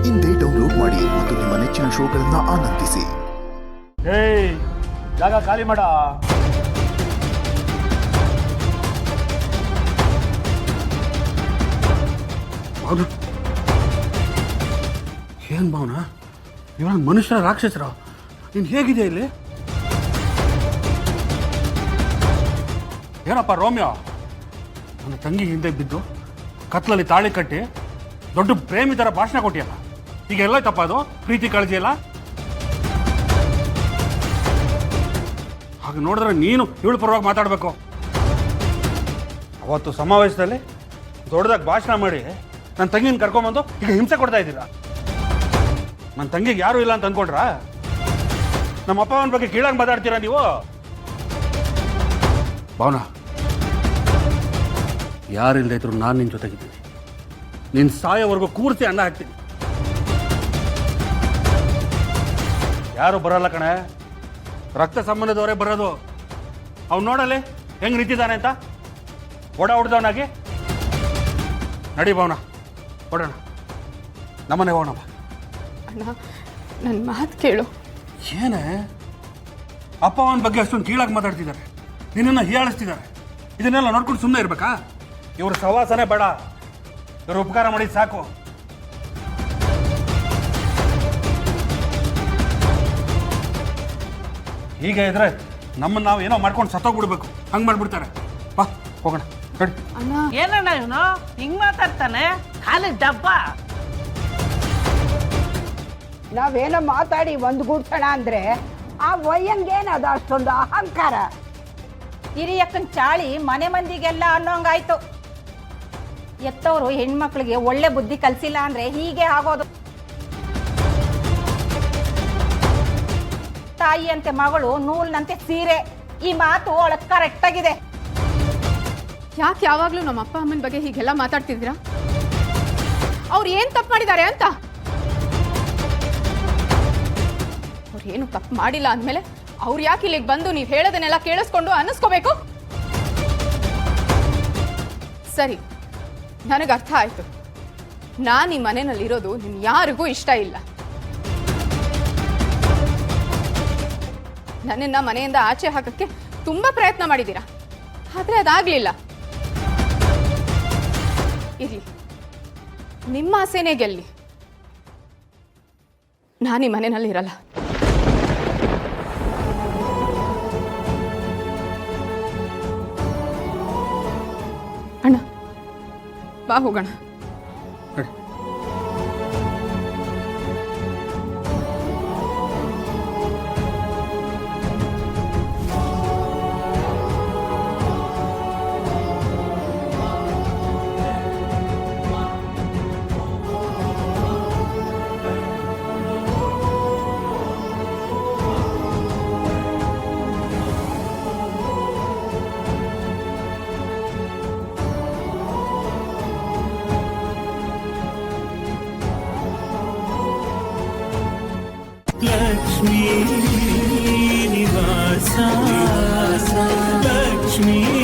ಇಂದೇ ಡೌನ್ಲೋಡ್ ಮಾಡಿ ಮತ್ತು ನಿಮ್ಮ ನೆಚ್ಚಿನ ಶೋಗಳನ್ನ ಆನಂದಿಸಿ. ಜಾಗ ಖಾಲಿ ಮಾಡ. ಏನ್ ಭಾವನ, ಇವಾಗ ಮನುಷ್ಯರ ರಾಕ್ಷಸರ ನೀನ್ ಹೇಗಿದೆ ಇಲ್ಲಿ? ಏನಪ್ಪ ರೋಮಿಯೋ, ನನ್ನ ತಂಗಿ ಹಿಂದೆ ಬಿದ್ದು ಕತ್ಲಲ್ಲಿ ತಾಳಿ ಕಟ್ಟಿ ದೊಡ್ಡ ಪ್ರೇಮಿ ಥರ ಭಾಷಣ ಕೊಟ್ಟಿಯಲ್ಲ, ಈಗ ಎಲ್ಲ ತಪ್ಪ ಅದು ಪ್ರೀತಿ ಕಾಳಜಿ ಎಲ್ಲ? ಹಾಗೆ ನೋಡಿದ್ರೆ ನೀನು ಇವಳು ಪರವಾಗಿ ಮಾತಾಡಬೇಕು. ಅವತ್ತು ಸಮಾವೇಶದಲ್ಲಿ ದೊಡ್ಡದಾಗಿ ಭಾಷಣ ಮಾಡಿ ನನ್ನ ತಂಗಿನ ಕರ್ಕೊಂಬಂದು ಈಗ ಹಿಂಸೆ ಕೊಡ್ತಾ ಇದ್ದೀರಾ. ನನ್ನ ತಂಗಿಗೆ ಯಾರೂ ಇಲ್ಲ ಅಂತ ಅಂದ್ಕೊಂಡ್ರಾ? ನಮ್ಮ ಅಪ್ಪ ಅವನ ಬಗ್ಗೆ ಕೀಳಾಗಿ ಮಾತಾಡ್ತೀರಾ ನೀವು? ಭಾವನಾ, ಯಾರಿಲ್ಲದೆ ಇದ್ರು ನಾನು ನಿನ್ನ ಜೊತೆಗಿದ್ದೀನಿ. ನಿನ್ನ ಸಾಯೋವರೆಗೂ ಕೂರ್ಸಿ ಅನ್ನ ಹಾಕ್ತೀನಿ. ಯಾರು ಬರಲ್ಲ ಕಣೆ, ರಕ್ತ ಸಂಬಂಧದವರೇ ಬರೋದು. ಅವ್ನು ನೋಡಲಿ ಹೆಂಗೆ ನಿಂತಿದ್ದಾನೆ ಅಂತ, ಓಡ ಹೊಡೆದವನಾಗಿ. ನಡಿ ಭಾವನಾ, ಹೊಡೋಣ, ನಮ್ಮನೆ ಹೋಗೋಣ. ಅಣ್ಣ, ನನ್ನ ಮಾತು ಕೇಳು. ಏನೇ ಅಪ್ಪ ಅವನ ಬಗ್ಗೆ ಅಷ್ಟೊಂದು ಕೀಳಾಗಿ ಮಾತಾಡ್ತಿದ್ದಾರೆ, ನಿನ್ನನ್ನು ಹೀಯಾಳಿಸ್ತಿದ್ದಾರೆ. ಇದನ್ನೆಲ್ಲ ನೋಡ್ಕೊಂಡು ಸುಮ್ಮನೆ ಇರ್ಬೇಕಾ? ಇವ್ರ ಸವಾಸನೆ ಬೇಡ, ಇವ್ರು ಉಪಕಾರ ಮಾಡಿದ್ ಸಾಕು. ಹೀಗೆ ಇದ್ರೆ ನಮ್ಮನ್ನು ನಾವು ಏನೋ ಮಾಡ್ಕೊಂಡು ಸತ್ತೋಗ್ಬಿಡ್ಬೇಕು, ಹಂಗೆ ಮಾಡ್ಬಿಡ್ತಾರೆ. ಬಾ ಹೋಗೋಣ, ನಡಿ. ಏನಣ್ಣ ಇವನು ಹಿಂಗ್ ಮಾತಾಡ್ತಾನೆ? ಖಾಲಿ ಡಬ್ಬ. ನಾವೇನೋ ಮಾತಾಡಿ ಒಂದ್ಗೂಡ್ಸೋಣ ಅಂದ್ರೆ ಆ ವಯ್ಯಂಗೇನದ ಅಷ್ಟೊಂದು ಅಹಂಕಾರ? ಹಿರಿಯಕ್ಕನ ಚಾಳಿ ಮನೆ ಮಂದಿಗೆಲ್ಲ ಅನ್ನೋಂಗಾಯ್ತು. ಎತ್ತವರು ಹೆಣ್ಮಕ್ಳಿಗೆ ಒಳ್ಳೆ ಬುದ್ಧಿ ಕಲಿಸಿಲ್ಲ ಅಂದ್ರೆ ಹೀಗೆ ಆಗೋದು. ತಾಯಿಯಂತೆ ಮಗಳು, ನೂಲ್ನಂತೆ ಸೀರೆ. ಈ ಮಾತು ಅವಳಕ್ಕೆ ಕರೆಕ್ಟ್ ಆಗಿದೆ. ಯಾಕೆ ಯಾವಾಗಲೂ ನಮ್ಮ ಅಪ್ಪ ಅಮ್ಮನ ಬಗ್ಗೆ ಹೀಗೆಲ್ಲ ಮಾತಾಡ್ತಿದ್ದೀರಾ? ಅವ್ರು ಏನು ತಪ್ಪು ಮಾಡಿದ್ದಾರೆ ಅಂತ? ಅವ್ರು ಏನು ತಪ್ಪು ಮಾಡಿಲ್ಲ ಅಂದಮೇಲೆ ಅವ್ರು ಯಾಕೆ ಇಲ್ಲಿಗೆ ಬಂದು ನೀವು ಹೇಳೋದನ್ನೆಲ್ಲ ಕೇಳಿಸ್ಕೊಂಡು ಅನ್ನಿಸ್ಕೋಬೇಕು? ಸರಿ, ನನಗೆ ಅರ್ಥ ಆಯಿತು. ನಾನು ಈ ಮನೆಯಲ್ಲಿರೋದು ನಿಮ್ಗೆ ಯಾರಿಗೂ ಇಷ್ಟ ಇಲ್ಲ. ನನ್ನನ್ನು ಮನೆಯಿಂದ ಆಚೆ ಹಾಕಕ್ಕೆ ತುಂಬ ಪ್ರಯತ್ನ ಮಾಡಿದ್ದೀರಾ, ಆದರೆ ಅದಾಗಲಿಲ್ಲ. ಇರಲಿ, ನಿಮ್ಮ ಆಸೆನೇ ಗೆಲ್ಲಿ. ನಾನು ಈ ಮನೆಯಲ್ಲಿ ಇರಲ್ಲ. ಅಣ್ಣ, ಬಾ ಹೋಗೋಣ. लक्ष्मी निवास लक्ष्मी